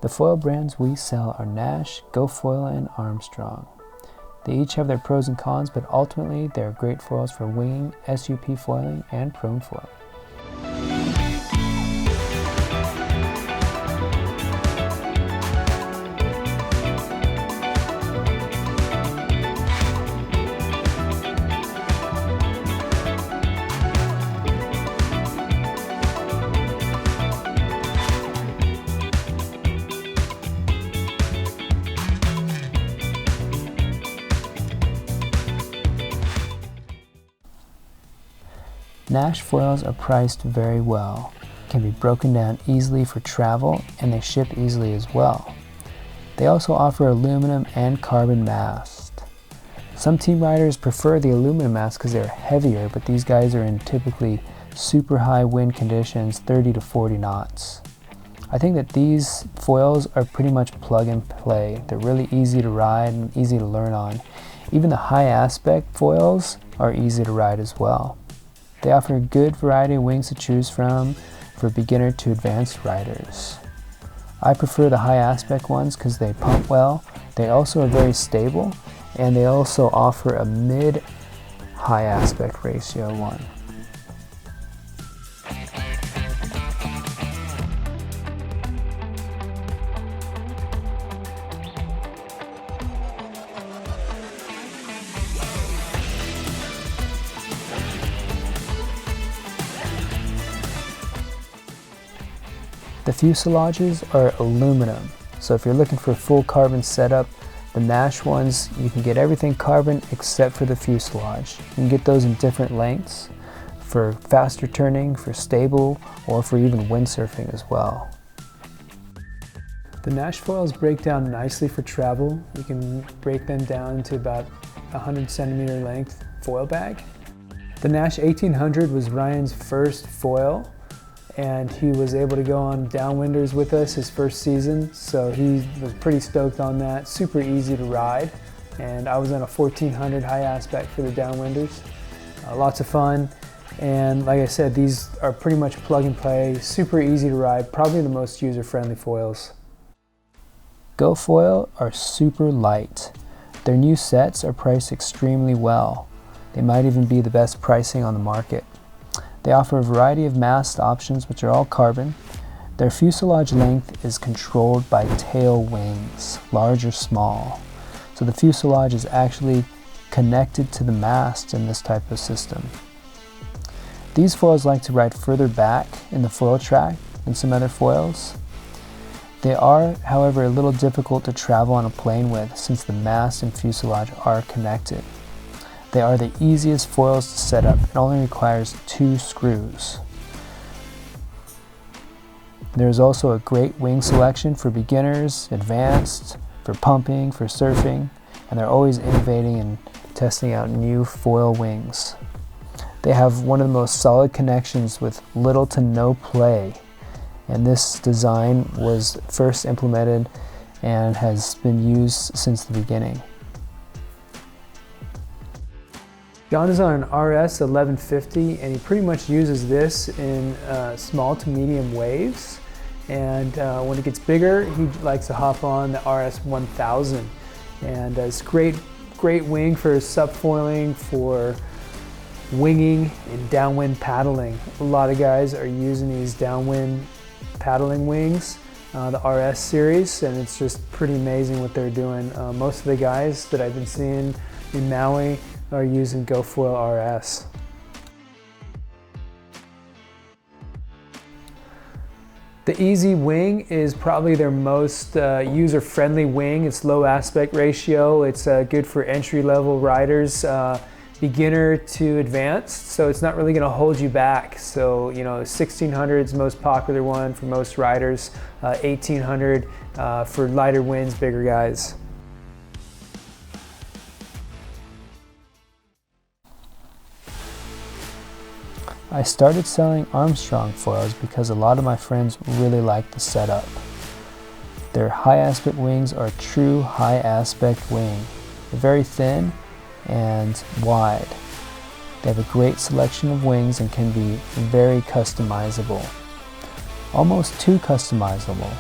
The foil brands we sell are Nash, GoFoil, and Armstrong. They each have their pros and cons, but ultimately they're great foils for winging, SUP foiling, and prone foiling. Nash foils are priced very well, can be broken down easily for travel, and they ship easily as well. They also offer aluminum and carbon mast. Some team riders prefer the aluminum mast because they're heavier, but these guys are in typically super high wind conditions, 30 to 40 knots. I think that these foils are pretty much plug and play. They're really easy to ride and easy to learn on. Even the high aspect foils are easy to ride as well. They offer a good variety of wings to choose from for beginner to advanced riders. I prefer the high aspect ones because they pump well, they also are very stable, and they also offer a mid-high aspect ratio one. The fuselages are aluminum, so if you're looking for a full carbon setup, the Nash ones, you can get everything carbon except for the fuselage. You can get those in different lengths for faster turning, for stable, or for even windsurfing as well. The Nash foils break down nicely for travel. You can break them down to about 100 centimeter length foil bag. The Nash 1800 was Ryan's first foil, and he was able to go on downwinders with us his first season, so he was pretty stoked on that. Super easy to ride, and I was on a 1400 high aspect for the downwinders. Lots of fun, and like I said, these are pretty much plug and play, super easy to ride, probably the most user-friendly foils. GoFoil are super light. Their new sets are priced extremely well. They might even be the best pricing on the market. They offer a variety of mast options, which are all carbon. Their fuselage length is controlled by tail wings, large or small. So the fuselage is actually connected to the mast in this type of system. These foils like to ride further back in the foil track than some other foils. They are, however, a little difficult to travel on a plane with since the mast and fuselage are connected. They are the easiest foils to set up. It only requires 2 screws. There is also a great wing selection for beginners, advanced, for pumping, for surfing, and they're always innovating and testing out new foil wings. They have one of the most solid connections with little to no play, and this design was first implemented and has been used since the beginning. John is on an RS 1150, and he pretty much uses this in small to medium waves. And when it gets bigger, he likes to hop on the RS 1000. And it's great wing for subfoiling, for winging and downwind paddling. A lot of guys are using these downwind paddling wings, the RS series, and it's just pretty amazing what they're doing. Most of the guys that I've been seeing in Maui are using GoFoil RS. The Easy Wing is probably their most user-friendly wing. It's low aspect ratio. It's good for entry-level riders, beginner to advanced, so it's not really going to hold you back. So, you know, 1600 is the most popular one for most riders, 1800 for lighter winds, bigger guys. I started selling Armstrong foils because a lot of my friends really like the setup. Their high aspect wings are a true high aspect wing. They're very thin and wide. They have a great selection of wings and can be very customizable. Almost too customizable,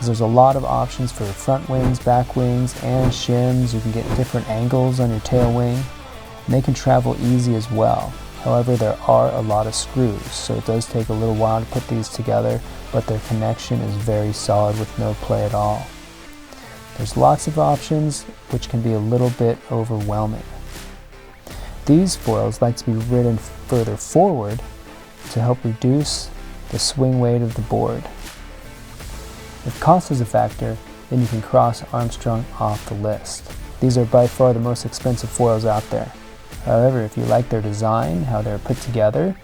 because there's a lot of options for front wings, back wings, and shims. You can get different angles on your tail wing, and they can travel easy as well. However, there are a lot of screws, so it does take a little while to put these together, but their connection is very solid with no play at all. There's lots of options, which can be a little bit overwhelming. These foils like to be ridden further forward to help reduce the swing weight of the board. If cost is a factor, then you can cross Armstrong off the list. These are by far the most expensive foils out there. However, if you like their design, how they're put together,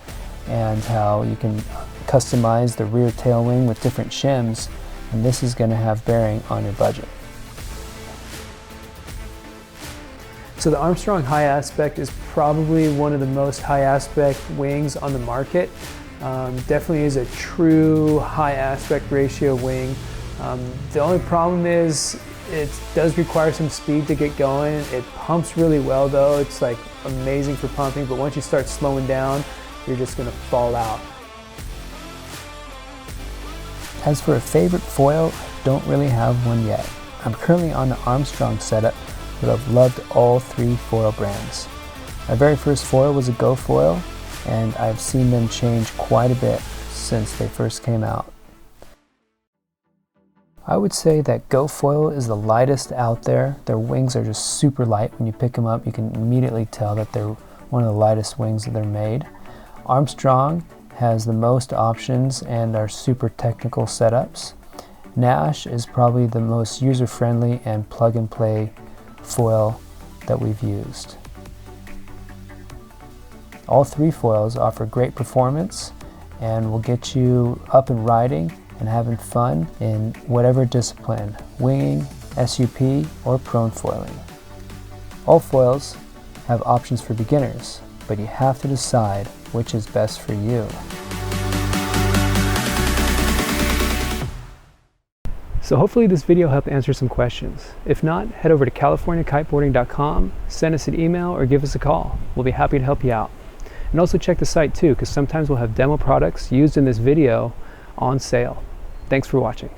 and how you can customize the rear tail wing with different shims, then this is going to have bearing on your budget. So the Armstrong High Aspect is probably one of the most high aspect wings on the market. Definitely is a true high aspect ratio wing. The only problem is it does require some speed to get going. It pumps really well though. It's like amazing for pumping, but once you start slowing down, you're just gonna fall out. As for a favorite foil, I don't really have one yet. I'm currently on the Armstrong setup, but I've loved all three foil brands. My very first foil was a GoFoil, and I've seen them change quite a bit since they first came out. I would say that GoFoil is the lightest out there. Their wings are just super light. When you pick them up, you can immediately tell that they're one of the lightest wings that they're made. Armstrong has the most options and are super technical setups. Nash is probably the most user-friendly and plug-and-play foil that we've used. All three foils offer great performance and will get you up and riding and having fun in whatever discipline, winging, SUP, or prone foiling. All foils have options for beginners, but you have to decide which is best for you. So hopefully this video helped answer some questions. If not, head over to californiakiteboarding.com, send us an email, or give us a call. We'll be happy to help you out. And also check the site too, because sometimes we'll have demo products used in this video on sale. Thanks for watching.